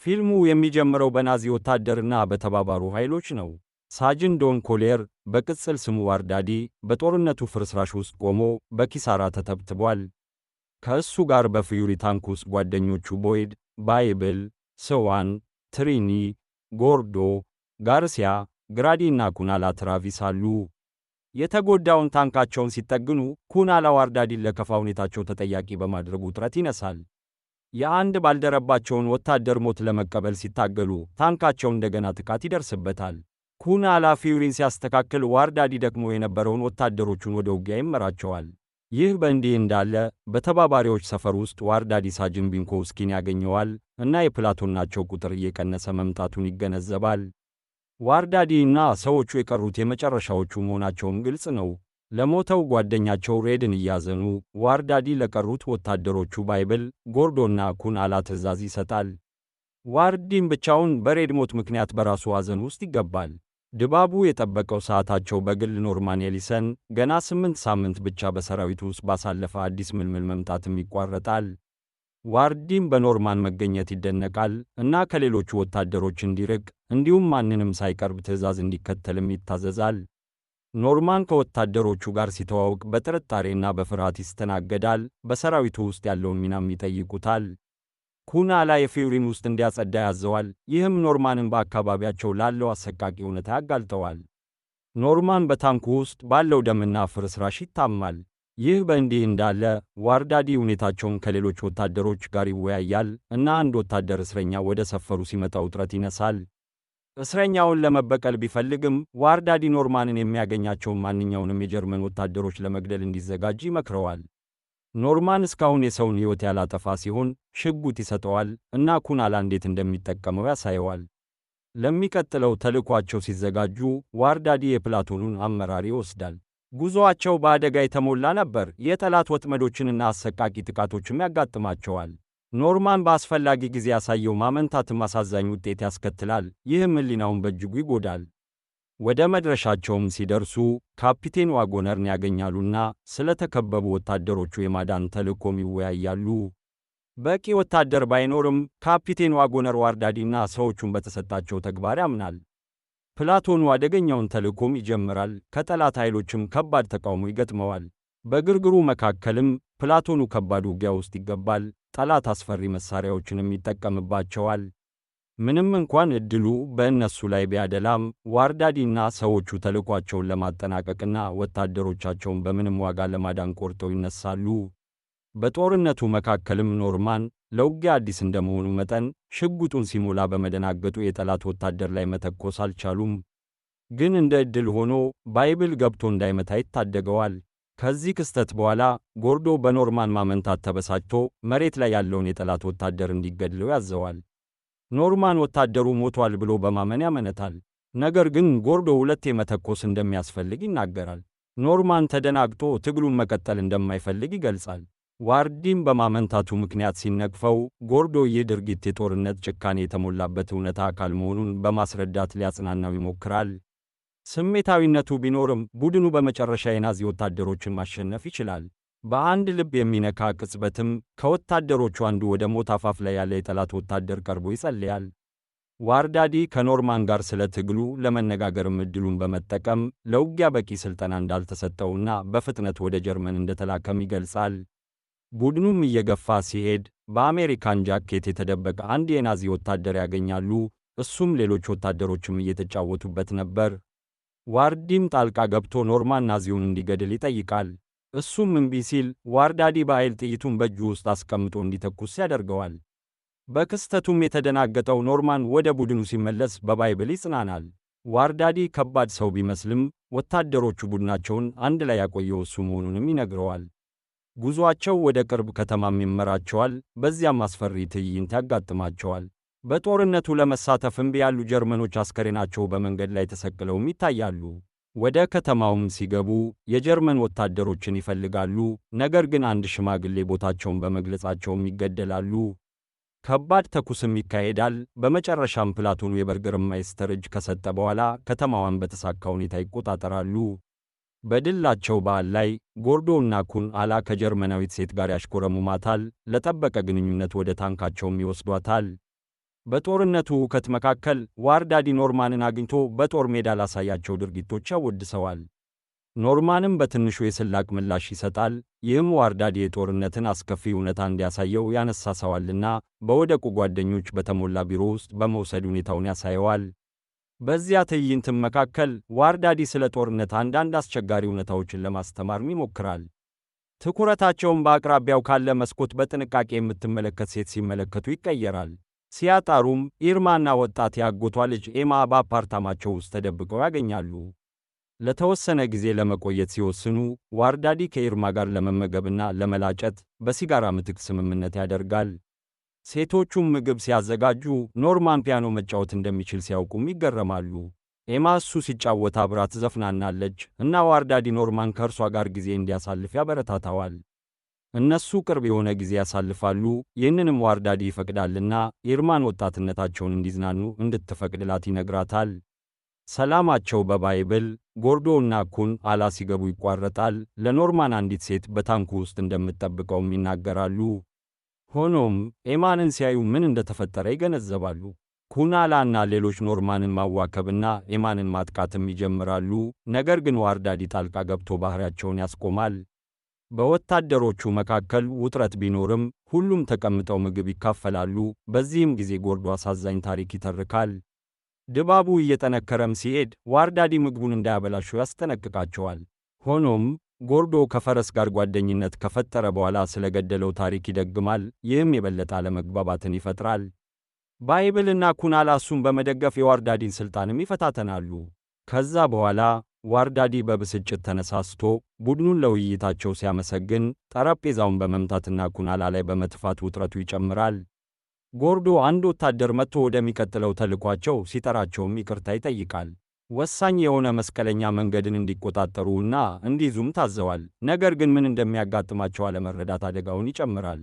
ፊልሙ የሚጀምረው በናዚ ወታደርና በተባባሩ ኃይሎች ነው። ሳጅን ዶን ኮሌር በቅጽል ስሙ ዋርዳዲ በጦርነቱ ፍርስራሽ ውስጥ ቆሞ በኪሳራ ተተብትቧል። ከእሱ ጋር በፊዩሪ ታንክ ውስጥ ጓደኞቹ ቦይድ፣ ባይብል፣ ሰዋን፣ ትሪኒ፣ ጎርዶ፣ ጋርሲያ፣ ግራዲና ኩናላ ትራቪስ አሉ። የተጎዳውን ታንካቸውን ሲጠግኑ ኩናላ ዋርዳዲን ለከፋ ሁኔታቸው ተጠያቂ በማድረጉ ውጥረት ይነሳል። የአንድ ባልደረባቸውን ወታደር ሞት ለመቀበል ሲታገሉ ታንካቸው እንደገና ጥቃት ይደርስበታል። ኩናላ ፊዩሪን ሲያስተካክል ዋርዳዲ ደግሞ የነበረውን ወታደሮቹን ወደ ውጊያ ይመራቸዋል። ይህ በእንዲህ እንዳለ በተባባሪዎች ሰፈር ውስጥ ዋርዳዲ ሳጅን ቢንኮውስኪን ያገኘዋል እና የፕላቶናቸው ቁጥር እየቀነሰ መምጣቱን ይገነዘባል። ዋርዳዲ እና ሰዎቹ የቀሩት የመጨረሻዎቹ መሆናቸውም ግልጽ ነው። ለሞተው ጓደኛቸው ሬድን እያዘኑ ዋርዳዲ ለቀሩት ወታደሮቹ ባይብል፣ ጎርዶና ኩናላ ትዕዛዝ ይሰጣል። ዋርዲን ብቻውን በሬድ ሞት ምክንያት በራሱ ሐዘን ውስጥ ይገባል። ድባቡ የጠበቀው ሰዓታቸው በግል ኖርማን ኤሊሰን ገና 8 ሳምንት ብቻ በሰራዊቱ ውስጥ ባሳለፈ አዲስ ምልምል መምጣትም ይቋረጣል። ዋርዲን በኖርማን መገኘት ይደነቃል እና ከሌሎቹ ወታደሮች እንዲርቅ እንዲሁም ማንንም ሳይቀርብ ትዕዛዝ እንዲከተልም ይታዘዛል። ኖርማን ከወታደሮቹ ጋር ሲተዋውቅ በጥርጣሬና በፍርሃት ይስተናገዳል። በሰራዊቱ ውስጥ ያለውን ሚናም ይጠይቁታል። ኩናላ የፊዩሪን ውስጥ እንዲያጸዳ ያዘዋል። ይህም ኖርማንን በአካባቢያቸው ላለው አሰቃቂ እውነታ ያጋልጠዋል። ኖርማን በታንኩ ውስጥ ባለው ደምና ፍርስራሽ ይታማል። ይህ በእንዲህ እንዳለ ዋርዳዲ ሁኔታቸውን ከሌሎች ወታደሮች ጋር ይወያያል እና አንድ ወታደር እስረኛ ወደ ሰፈሩ ሲመጣ ውጥረት ይነሳል። እስረኛውን ለመበቀል ቢፈልግም ዋርዳዲ ኖርማንን የሚያገኛቸውን ማንኛውንም የጀርመን ወታደሮች ለመግደል እንዲዘጋጅ ይመክረዋል። ኖርማን እስካሁን የሰውን ሕይወት ያላጠፋ ሲሆን ሽጉጥ ይሰጠዋል እና ኩናላ እንዴት እንደሚጠቀመው ያሳየዋል። ለሚቀጥለው ተልዕኳቸው ሲዘጋጁ ዋርዳዲ የፕላቶኑን አመራር ይወስዳል። ጉዞአቸው በአደጋ የተሞላ ነበር። የጠላት ወጥመዶችንና አሰቃቂ ጥቃቶችም ያጋጥማቸዋል። ኖርማን በአስፈላጊ ጊዜ ያሳየው ማመንታትም አሳዛኝ ውጤት ያስከትላል። ይህም ሕሊናውን በእጅጉ ይጎዳል። ወደ መድረሻቸውም ሲደርሱ ካፒቴን ዋጎነርን ያገኛሉና ስለተከበቡ ወታደሮቹ የማዳን ተልዕኮም ይወያያሉ። በቂ ወታደር ባይኖርም ካፒቴን ዋጎነር ዋርዳዲና ሰዎቹን በተሰጣቸው ተግባር ያምናል። ፕላቶኑ አደገኛውን ተልዕኮም ይጀምራል። ከጠላት ኃይሎችም ከባድ ተቃውሞ ይገጥመዋል። በግርግሩ መካከልም ፕላቶኑ ከባድ ውጊያ ውስጥ ይገባል። ጠላት አስፈሪ መሳሪያዎችንም ይጠቀምባቸዋል። ምንም እንኳን ዕድሉ በእነሱ ላይ ቢያደላም ዋርዳዲና ሰዎቹ ተልዕኳቸውን ለማጠናቀቅና ወታደሮቻቸውን በምንም ዋጋ ለማዳን ቆርጠው ይነሳሉ። በጦርነቱ መካከልም ኖርማን ለውጊያ አዲስ እንደመሆኑ መጠን ሽጉጡን ሲሞላ በመደናገጡ የጠላት ወታደር ላይ መተኮስ አልቻሉም። ግን እንደ ዕድል ሆኖ ባይብል ገብቶ እንዳይመታ ይታደገዋል። ከዚህ ክስተት በኋላ ጎርዶ በኖርማን ማመንታት ተበሳጭቶ መሬት ላይ ያለውን የጠላት ወታደር እንዲገድለው ያዘዋል። ኖርማን ወታደሩ ሞቷል ብሎ በማመን ያመነታል። ነገር ግን ጎርዶ ሁለቴ መተኮስ እንደሚያስፈልግ ይናገራል። ኖርማን ተደናግጦ ትግሉን መቀጠል እንደማይፈልግ ይገልጻል። ዋርዲም በማመንታቱ ምክንያት ሲነቅፈው ጎርዶ ይህ ድርጊት የጦርነት ጭካኔ የተሞላበት እውነታ አካል መሆኑን በማስረዳት ሊያጽናናው ይሞክራል። ስሜታዊነቱ ቢኖርም ቡድኑ በመጨረሻ የናዚ ወታደሮችን ማሸነፍ ይችላል። በአንድ ልብ የሚነካ ቅጽበትም ከወታደሮቹ አንዱ ወደ ሞት አፋፍ ላይ ያለ የጠላት ወታደር ቀርቦ ይጸልያል። ዋርዳዲ ከኖርማን ጋር ስለ ትግሉ ለመነጋገርም ዕድሉን በመጠቀም ለውጊያ በቂ ሥልጠና እንዳልተሰጠውና በፍጥነት ወደ ጀርመን እንደተላከም ይገልጻል። ቡድኑም እየገፋ ሲሄድ በአሜሪካን ጃኬት የተደበቀ አንድ የናዚ ወታደር ያገኛሉ። እሱም ሌሎች ወታደሮችም እየተጫወቱበት ነበር። ዋርዲም ጣልቃ ገብቶ ኖርማን ናዚውን እንዲገድል ይጠይቃል። እሱም እምቢ ሲል ዋርዳዲ በኃይል ጥይቱን በእጁ ውስጥ አስቀምጦ እንዲተኩስ ያደርገዋል። በክስተቱም የተደናገጠው ኖርማን ወደ ቡድኑ ሲመለስ በባይብል ይጽናናል። ዋርዳዲ ከባድ ሰው ቢመስልም ወታደሮቹ ቡድናቸውን አንድ ላይ ያቆየው እሱ መሆኑንም ይነግረዋል። ጉዞአቸው ወደ ቅርብ ከተማም ይመራቸዋል። በዚያም አስፈሪ ትዕይንት ያጋጥማቸዋል። በጦርነቱ ለመሳተፍ እምቢ ያሉ ጀርመኖች አስከሬናቸው በመንገድ ላይ ተሰቅለውም ይታያሉ። ወደ ከተማውም ሲገቡ የጀርመን ወታደሮችን ይፈልጋሉ። ነገር ግን አንድ ሽማግሌ ቦታቸውን በመግለጻቸውም ይገደላሉ። ከባድ ተኩስም ይካሄዳል። በመጨረሻም ፕላቶኑ የበርገርማይስተር እጅ ከሰጠ በኋላ ከተማዋን በተሳካ ሁኔታ ይቆጣጠራሉ። በድላቸው በዓል ላይ ጎርዶ እና ኩናላ ከጀርመናዊት ሴት ጋር ያሽኮረሙማታል። ለጠበቀ ግንኙነት ወደ ታንካቸውም ይወስዷታል። በጦርነቱ ሁከት መካከል ዋርዳዲ ኖርማንን አግኝቶ በጦር ሜዳ ላሳያቸው ድርጊቶች ያወድሰዋል። ኖርማንም በትንሹ የስላቅ ምላሽ ይሰጣል። ይህም ዋርዳዲ የጦርነትን አስከፊ እውነታ እንዲያሳየው ያነሳሳዋልና በወደቁ ጓደኞች በተሞላ ቢሮ ውስጥ በመውሰድ ሁኔታውን ያሳየዋል። በዚያ ትዕይንትም መካከል ዋርዳዲ ስለ ጦርነት አንዳንድ አስቸጋሪ እውነታዎችን ለማስተማርም ይሞክራል። ትኩረታቸውን በአቅራቢያው ካለ መስኮት በጥንቃቄ የምትመለከት ሴት ሲመለከቱ ይቀየራል። ሲያጣሩም ኢርማና ወጣት ያጎቷ ልጅ ኤማ በአፓርታማቸው ውስጥ ተደብቀው ያገኛሉ። ለተወሰነ ጊዜ ለመቆየት ሲወስኑ ዋርዳዲ ከኢርማ ጋር ለመመገብና ለመላጨት በሲጋራ ምትክ ስምምነት ያደርጋል። ሴቶቹም ምግብ ሲያዘጋጁ ኖርማን ፒያኖ መጫወት እንደሚችል ሲያውቁም ይገረማሉ። ኤማ እሱ ሲጫወት አብራ ትዘፍናለች እና ዋርዳዲ ኖርማን ከእርሷ ጋር ጊዜ እንዲያሳልፍ ያበረታታዋል። እነሱ ቅርብ የሆነ ጊዜ ያሳልፋሉ። ይህንንም ዋርዳዲ ይፈቅዳልና ኢርማን ወጣትነታቸውን እንዲዝናኑ እንድትፈቅድላት ይነግራታል። ሰላማቸው በባይብል ጎርዶ እና ኩን አላ ሲገቡ ይቋረጣል። ለኖርማን አንዲት ሴት በታንኩ ውስጥ እንደምትጠብቀውም ይናገራሉ። ሆኖም ኤማንን ሲያዩ ምን እንደተፈጠረ ይገነዘባሉ። ኩናላ እና ሌሎች ኖርማንን ማዋከብና ኤማንን ማጥቃትም ይጀምራሉ። ነገር ግን ዋርዳዲ ጣልቃ ገብቶ ባህሪያቸውን ያስቆማል። በወታደሮቹ መካከል ውጥረት ቢኖርም ሁሉም ተቀምጠው ምግብ ይካፈላሉ። በዚህም ጊዜ ጎርዶ አሳዛኝ ታሪክ ይተርካል። ድባቡ እየጠነከረም ሲሄድ ዋርዳዲ ምግቡን እንዳያበላሹ ያስጠነቅቃቸዋል። ሆኖም ጎርዶ ከፈረስ ጋር ጓደኝነት ከፈጠረ በኋላ ስለገደለው ታሪክ ይደግማል። ይህም የበለጠ አለመግባባትን ይፈጥራል። ባይብልና ኩናላ እሱን በመደገፍ የዋርዳዲን ሥልጣንም ይፈታተናሉ። ከዛ በኋላ ዋርዳዲ በብስጭት ተነሳስቶ ቡድኑን ለውይይታቸው ሲያመሰግን ጠረጴዛውን በመምታትና ኩናላ ላይ በመትፋት ውጥረቱ ይጨምራል። ጎርዶ አንድ ወታደር መጥቶ ወደሚቀጥለው ተልኳቸው ሲጠራቸውም ይቅርታ ይጠይቃል። ወሳኝ የሆነ መስቀለኛ መንገድን እንዲቆጣጠሩና እንዲይዙም ታዘዋል። ነገር ግን ምን እንደሚያጋጥማቸው አለመረዳት አደጋውን ይጨምራል።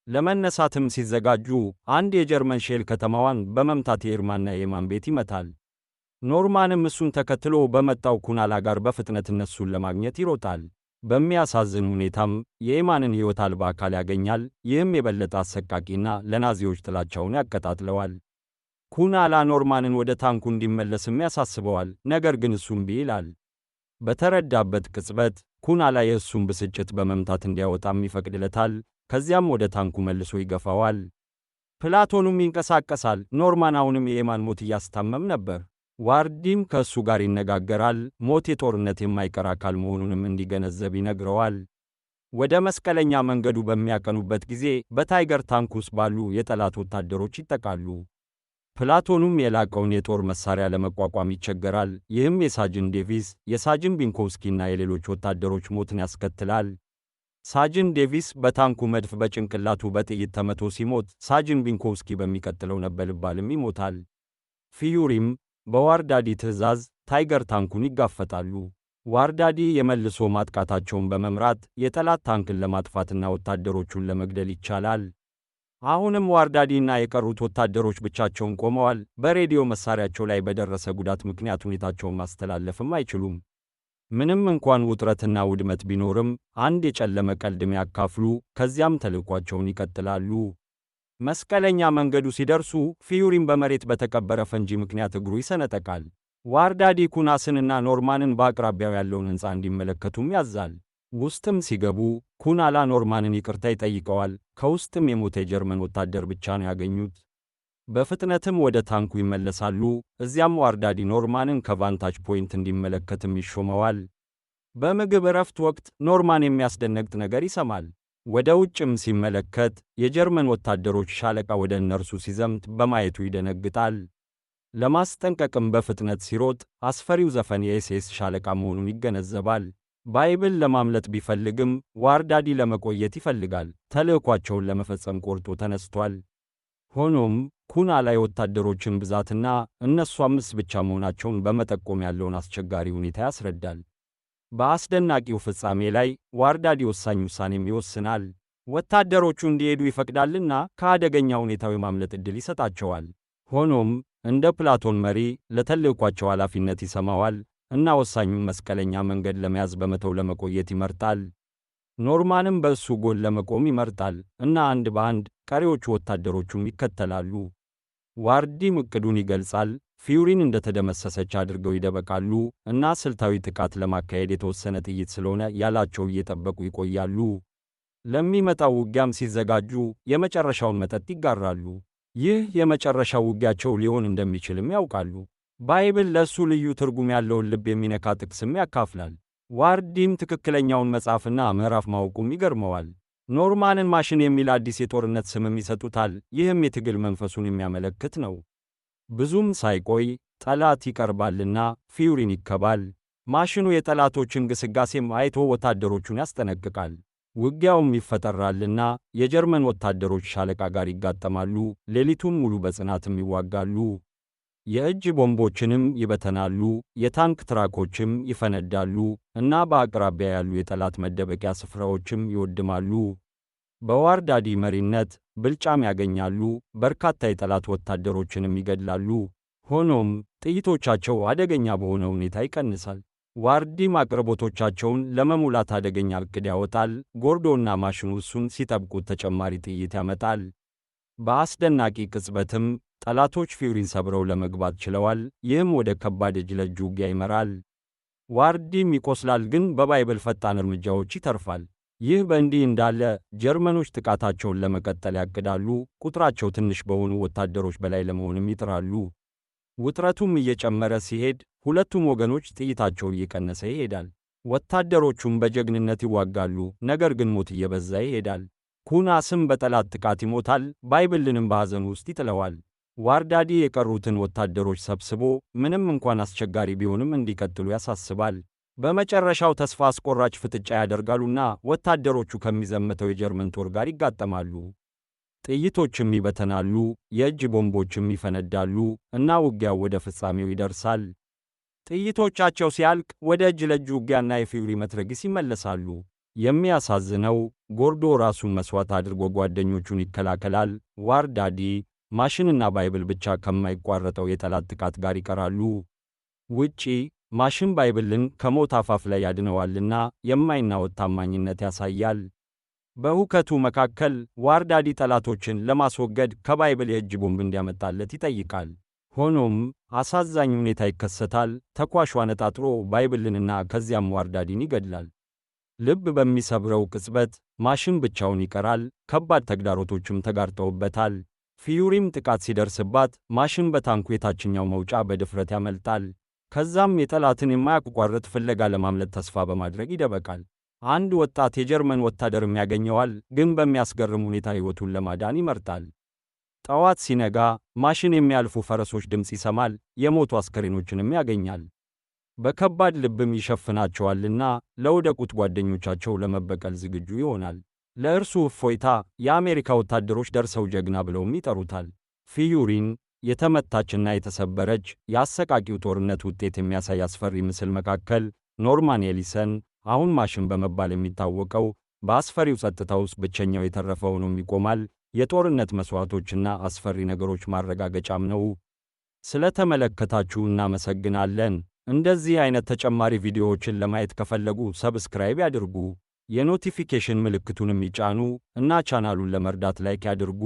ለመነሳትም ሲዘጋጁ አንድ የጀርመን ሼል ከተማዋን በመምታት የኢርማና የኤማን ቤት ይመታል። ኖርማንም እሱን ተከትሎ በመጣው ኩናላ ጋር በፍጥነት እነሱን ለማግኘት ይሮጣል። በሚያሳዝን ሁኔታም የኤማንን ሕይወት አልባ አካል ያገኛል። ይህም የበለጠ አሰቃቂና ለናዚዎች ጥላቻውን ያቀጣጥለዋል። ኩናላ ኖርማንን ወደ ታንኩ እንዲመለስም ያሳስበዋል። ነገር ግን እሱ እምቢ ይላል። በተረዳበት ቅጽበት ኩናላ የእሱን ብስጭት በመምታት እንዲያወጣም ይፈቅድለታል። ከዚያም ወደ ታንኩ መልሶ ይገፋዋል። ፕላቶኑም ይንቀሳቀሳል። ኖርማን አሁንም የኤማን ሞት እያስታመም ነበር። ዋርዲም ከእሱ ጋር ይነጋገራል። ሞት የጦርነት የማይቀር አካል መሆኑንም እንዲገነዘብ ይነግረዋል። ወደ መስቀለኛ መንገዱ በሚያቀኑበት ጊዜ በታይገር ታንክ ውስጥ ባሉ የጠላት ወታደሮች ይጠቃሉ። ፕላቶኑም የላቀውን የጦር መሳሪያ ለመቋቋም ይቸገራል። ይህም የሳጅን ዴቪስ፣ የሳጅን ቢንኮውስኪና የሌሎች ወታደሮች ሞትን ያስከትላል። ሳጅን ዴቪስ በታንኩ መድፍ በጭንቅላቱ በጥይት ተመቶ ሲሞት፣ ሳጅን ቢንኮውስኪ በሚቀጥለው ነበልባልም ይሞታል። ፊዩሪም በዋርዳዲ ትዕዛዝ ታይገር ታንኩን ይጋፈጣሉ። ዋርዳዲ የመልሶ ማጥቃታቸውን በመምራት የጠላት ታንክን ለማጥፋትና ወታደሮቹን ለመግደል ይቻላል። አሁንም ዋርዳዲና የቀሩት ወታደሮች ብቻቸውን ቆመዋል። በሬዲዮ መሳሪያቸው ላይ በደረሰ ጉዳት ምክንያት ሁኔታቸውን ማስተላለፍም አይችሉም። ምንም እንኳን ውጥረትና ውድመት ቢኖርም አንድ የጨለመ ቀልድም ያካፍሉ፣ ከዚያም ተልዕኳቸውን ይቀጥላሉ። መስቀለኛ መንገዱ ሲደርሱ ፊዩሪም በመሬት በተቀበረ ፈንጂ ምክንያት እግሩ ይሰነጠቃል። ዋርዳዲ ኩናስንና ኖርማንን በአቅራቢያው ያለውን ሕንፃ እንዲመለከቱም ያዛል። ውስጥም ሲገቡ ኩናላ ኖርማንን ይቅርታ ይጠይቀዋል። ከውስጥም የሞተ የጀርመን ወታደር ብቻ ነው ያገኙት። በፍጥነትም ወደ ታንኩ ይመለሳሉ። እዚያም ዋርዳዲ ኖርማንን ከቫንታጅ ፖይንት እንዲመለከትም ይሾመዋል። በምግብ እረፍት ወቅት ኖርማን የሚያስደነግጥ ነገር ይሰማል። ወደ ውጭም ሲመለከት የጀርመን ወታደሮች ሻለቃ ወደ እነርሱ ሲዘምት በማየቱ ይደነግጣል። ለማስጠንቀቅም በፍጥነት ሲሮጥ አስፈሪው ዘፈን የኤስኤስ ሻለቃ መሆኑን ይገነዘባል። ባይብል ለማምለጥ ቢፈልግም ዋርዳዲ ለመቆየት ይፈልጋል። ተልዕኳቸውን ለመፈጸም ቆርጦ ተነስቷል። ሆኖም ኩናላ የወታደሮችን ብዛትና እነሱ 5 ብቻ መሆናቸውን በመጠቆም ያለውን አስቸጋሪ ሁኔታ ያስረዳል። በአስደናቂው ፍጻሜ ላይ ዋርዳዲ ወሳኝ ውሳኔም ይወስናል። ወታደሮቹ እንዲሄዱ ይፈቅዳልና ከአደገኛ ሁኔታው የማምለጥ ዕድል ይሰጣቸዋል። ሆኖም እንደ ፕላቶን መሪ ለተልዕኳቸው ኃላፊነት ይሰማዋል እና ወሳኙን መስቀለኛ መንገድ ለመያዝ በመተው ለመቆየት ይመርጣል። ኖርማንም በእሱ ጎን ለመቆም ይመርጣል እና አንድ በአንድ ቀሪዎቹ ወታደሮቹም ይከተላሉ። ዋርዲም ዕቅዱን ይገልጻል። ፊውሪን እንደተደመሰሰች አድርገው ይደበቃሉ እና ስልታዊ ጥቃት ለማካሄድ የተወሰነ ጥይት ስለሆነ ያላቸው እየጠበቁ ይቆያሉ። ለሚመጣው ውጊያም ሲዘጋጁ የመጨረሻውን መጠጥ ይጋራሉ። ይህ የመጨረሻው ውጊያቸው ሊሆን እንደሚችልም ያውቃሉ። ባይብል ለእሱ ልዩ ትርጉም ያለውን ልብ የሚነካ ጥቅስም ያካፍላል። ዋርዲም ትክክለኛውን መጽሐፍና ምዕራፍ ማወቁም ይገርመዋል። ኖርማንን ማሽን የሚል አዲስ የጦርነት ስምም ይሰጡታል። ይህም የትግል መንፈሱን የሚያመለክት ነው። ብዙም ሳይቆይ ጠላት ይቀርባልና ፊውሪን ይከባል። ማሽኑ የጠላቶችን ግስጋሴም አይቶ ወታደሮቹን ያስጠነቅቃል። ውጊያውም ይፈጠራልና የጀርመን ወታደሮች ሻለቃ ጋር ይጋጠማሉ። ሌሊቱን ሙሉ በጽናትም ይዋጋሉ። የእጅ ቦምቦችንም ይበተናሉ፣ የታንክ ትራኮችም ይፈነዳሉ እና በአቅራቢያ ያሉ የጠላት መደበቂያ ስፍራዎችም ይወድማሉ። በዋርዳዲ መሪነት ብልጫም ያገኛሉ፣ በርካታ የጠላት ወታደሮችንም ይገድላሉ። ሆኖም ጥይቶቻቸው አደገኛ በሆነ ሁኔታ ይቀንሳል። ዋርዲም አቅርቦቶቻቸውን ለመሙላት አደገኛ ዕቅድ ያወጣል። ጎርዶና ማሽኑ እሱን ሲጠብቁት ተጨማሪ ጥይት ያመጣል። በአስደናቂ ቅጽበትም ጠላቶች ፊውሪን ሰብረው ለመግባት ችለዋል። ይህም ወደ ከባድ እጅ ለእጅ ውጊያ ይመራል። ዋርዲም ይቆስላል፣ ግን በባይብል ፈጣን እርምጃዎች ይተርፋል። ይህ በእንዲህ እንዳለ ጀርመኖች ጥቃታቸውን ለመቀጠል ያቅዳሉ። ቁጥራቸው ትንሽ በሆኑ ወታደሮች በላይ ለመሆንም ይጥራሉ። ውጥረቱም እየጨመረ ሲሄድ ሁለቱም ወገኖች ጥይታቸው እየቀነሰ ይሄዳል። ወታደሮቹም በጀግንነት ይዋጋሉ፣ ነገር ግን ሞት እየበዛ ይሄዳል። ኩናስም በጠላት ጥቃት ይሞታል፣ ባይብልንም በሐዘን ውስጥ ይጥለዋል። ዋርዳዲ የቀሩትን ወታደሮች ሰብስቦ ምንም እንኳን አስቸጋሪ ቢሆንም እንዲቀጥሉ ያሳስባል። በመጨረሻው ተስፋ አስቆራጭ ፍጥጫ ያደርጋሉና ወታደሮቹ ከሚዘምተው የጀርመን ጦር ጋር ይጋጠማሉ። ጥይቶችም ይበተናሉ፣ የእጅ ቦምቦችም ይፈነዳሉ እና ውጊያው ወደ ፍጻሜው ይደርሳል። ጥይቶቻቸው ሲያልቅ ወደ እጅ ለእጅ ውጊያና የፊውሪ መትረጊስ ይመለሳሉ። የሚያሳዝነው ጎርዶ ራሱን መሥዋዕት አድርጎ ጓደኞቹን ይከላከላል። ዋርዳዲ፣ ማሽንና ባይብል ብቻ ከማይቋረጠው የጠላት ጥቃት ጋር ይቀራሉ። ውጪ ማሽን ባይብልን ከሞት አፋፍ ላይ ያድነዋልና የማይናወጥ ታማኝነት ያሳያል። በሁከቱ መካከል ዋርዳዲ ጠላቶችን ለማስወገድ ከባይብል የእጅ ቦምብ እንዲያመጣለት ይጠይቃል። ሆኖም አሳዛኝ ሁኔታ ይከሰታል። ተኳሹ አነጣጥሮ ባይብልንና ከዚያም ዋርዳዲን ይገድላል። ልብ በሚሰብረው ቅጽበት ማሽን ብቻውን ይቀራል። ከባድ ተግዳሮቶችም ተጋርጠውበታል። ፊውሪም ጥቃት ሲደርስባት ማሽን በታንኩ የታችኛው መውጫ በድፍረት ያመልጣል። ከዛም የጠላትን የማያቋርጥ ፍለጋ ለማምለጥ ተስፋ በማድረግ ይደበቃል። አንድ ወጣት የጀርመን ወታደርም ያገኘዋል፣ ግን በሚያስገርም ሁኔታ ሕይወቱን ለማዳን ይመርጣል። ጠዋት ሲነጋ ማሽን የሚያልፉ ፈረሶች ድምፅ ይሰማል፣ የሞቱ አስከሬኖችንም ያገኛል። በከባድ ልብም ይሸፍናቸዋልና ለወደቁት ጓደኞቻቸው ለመበቀል ዝግጁ ይሆናል። ለእርሱ እፎይታ የአሜሪካ ወታደሮች ደርሰው ጀግና ብለውም ይጠሩታል። ፊውሪን የተመታችና የተሰበረች የአሰቃቂው ጦርነት ውጤት የሚያሳይ አስፈሪ ምስል መካከል ኖርማን ኤሊሰን አሁን ማሽን በመባል የሚታወቀው በአስፈሪው ጸጥታ ውስጥ ብቸኛው የተረፈ ሆኖም ይቆማል። የጦርነት መሥዋዕቶችና አስፈሪ ነገሮች ማረጋገጫም ነው። ስለተመለከታችሁ እናመሰግናለን። እንደዚህ አይነት ተጨማሪ ቪዲዮዎችን ለማየት ከፈለጉ ሰብስክራይብ ያድርጉ፣ የኖቲፊኬሽን ምልክቱንም ይጫኑ እና ቻናሉን ለመርዳት ላይክ ያድርጉ።